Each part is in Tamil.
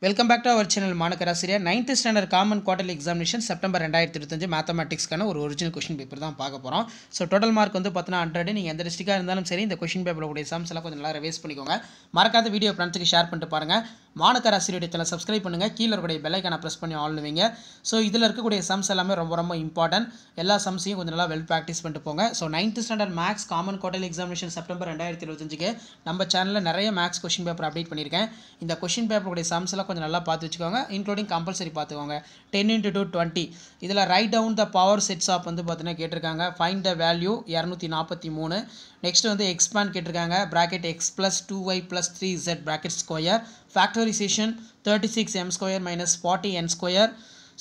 Welcome back to our channel Manakarasiriya 9th standard common quarterly examination September 2025 mathematics கான ஒரு original question paper தான் பார்க்க போறோம். So total mark வந்து பார்த்தா 100. நீங்க எந்த டிஸ்ட்ரிக்ட்டா இருந்தாலும் சரி இந்த question paper உடைய sums எல்லாம் கொஞ்சம் நல்லா ரிவைஸ் பண்ணிக்கோங்க. மறக்காத வீடியோ ஃப்ரெண்ட்ஸ்க்கு ஷேர் பண்ணிட்டு பாருங்க. மானகராசிரியோட சேனலை சப்ஸ்கிரைப் பண்ணுங்க. கீழ இருக்கக்கூடிய பெல் ஐகானை பிரஸ் பண்ணி ஆல் வைங்க. சோ இதுல இருக்கக்கூடிய sums எல்லாமே ரொம்ப இம்பார்ட்டன்ட். எல்லா sumsையும் கொஞ்சம் நல்லா வெல் பிராக்டீஸ் பண்ணிட்டு போங்க. So 9th standard maths common quarterly examination September 2025க்கு நம்ம சேனல்ல நிறைய maths question paper அப்டேட் பண்ணிருக்கேன். இந்த question paper உடைய sums எல்லாம் கொஞ்சம் நல்லா பார்த்து வெச்சுக்கோங்க. இன்க்ளூடிங் கம்பல்சரி பார்த்துக்கோங்க. 10 into 2 20. இதுல write down the power sets of வந்து பாத்தீங்கன்னா கேட்டிருக்காங்க. find the value 243. நெக்ஸ்ட் வந்து expand கேட்டிருக்காங்க. bracket x plus 2y plus 3z bracket square. factorization 36m square minus 40n square.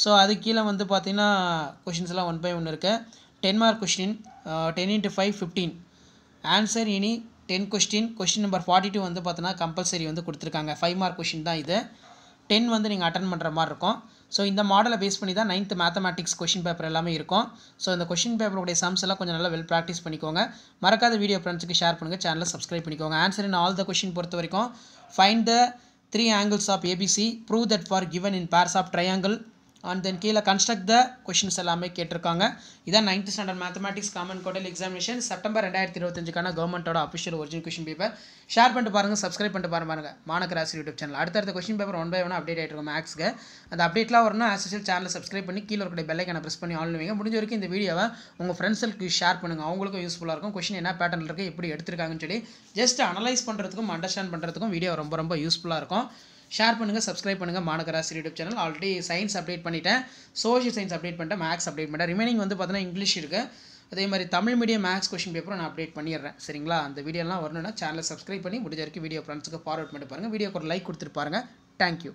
So அது கீழே வந்து பார்த்தீங்கன்னா கொஷின்ஸ் எல்லாம் 1 by 1 இருக்கு. 10 mark question 10 into 5 15. ஆன்சர் இனி 10 question number 42 வந்து பார்த்தீங்கன்னா கம்பல்சரி வந்து கொடுத்துருக்காங்க. 5 mark question தான் இது. 10 வந்து நீங்கள் அட்டன் பண்ணுற மாதிரி இருக்கும். ஸோ இந்த மாடலை பேஸ் பண்ணி தான் 9th மேத்தமேட்டிக்ஸ் கொஷின் பேப்பர் எல்லாமே இருக்கும். ஸோ இந்த கொஷின் பேப்பருடைய சம்ஸ் எல்லாம் கொஞ்சம் நல்லா வெல் ப்ராக்டிஸ் பண்ணிக்கோங்க. மறக்காத வீடியோ ஃப்ரெண்ட்ஸுக்கு ஷேர் பண்ணுங்கள். சேனலை சப்ஸ்கிரைப் பண்ணிக்கோங்க. Answer in all the question பொறுத்த வரைக்கும் find the 3 angles of ABC. prove that for given in pairs of triangle. And then கீழே construct the questions எல்லாமே கேட்டிருக்காங்க. இதான் 9th standard mathematics common quarterly examination September 2025க்கான கவர்மெண்டோட official original question paper. Share பண்ணிட்டு பாருங்க, சப்ஸ்கிரைப் பண்ணிட்டு பாருங்க மானகராசி யூடியூப் சேனல். அடுத்த கொஷின் பேப்பர் 1 by 1 அப்டேட் ஆகிட்டு இருக்கும் மேக்ஸ்க்கு. அந்த அப்டேட்லாம் வரணும் ஆஸ் யூஷுவல் சேனலை சப்ஸ்கிரைப் பண்ணி கீழே இருக்கிற பெல் ஐகானை ப்ரெஸ் பண்ணி ஆல் வைங்க. முடிஞ்ச வரைக்கும் இந்த வீடியோவை உங்கள் ஃப்ரெண்ட்ஸுக்கு ஷேர் பண்ணுங்க. அவங்களுக்கும் யூஸ்ஃபுல்லாக இருக்கும். கொஷின் என்ன பேட்டர்னில் இருக்குது, எப்படி எடுத்திருக்காங்கன்னு சொல்லி ஜஸ்ட் அனலைஸ் பண்ணுறதுக்கும் அண்டர்ஸ்டாண்ட் பண்ணுறதுக்கும் வீடியோ ரொம்ப யூஸ்ஃபுல்லாக இருக்கும். ஷேர் பண்ணுங்கள், சப்ஸ்கிரைப் பண்ணுங்கள் மானகராசி YouTube channel. Already science update பண்ணிட்டேன், சோஷியல் சயின்ஸ் அப்டேட் பண்ணிட்டேன், மேக்ஸ் அப்டேட் பண்ணிட்டேன். ரிமைனிங் வந்து பார்த்தீங்கன்னா இங்கிலீஷ் இருக்குது. அதே மாதிரி தமிழ் மீடியம் மேக்ஸ் கொஷின் பேப்பரும் நான் அப்டேட் பண்ணிடுறேன். சரிங்களா? அந்த வீடியோலாம் வரணும்னா சேனலை சப்ஸ்கிரைப் பண்ணி முடிஞ்ச வரைக்கும் வீடியோ ஃப்ரெண்ட்ஸுக்கு ஃபார்வர்ட் பண்ணிட்டு பாருங்கள். வீடியோக்கு ஒரு லைக் கொடுத்துட்டு பாருங்கள். தேங்க்யூ.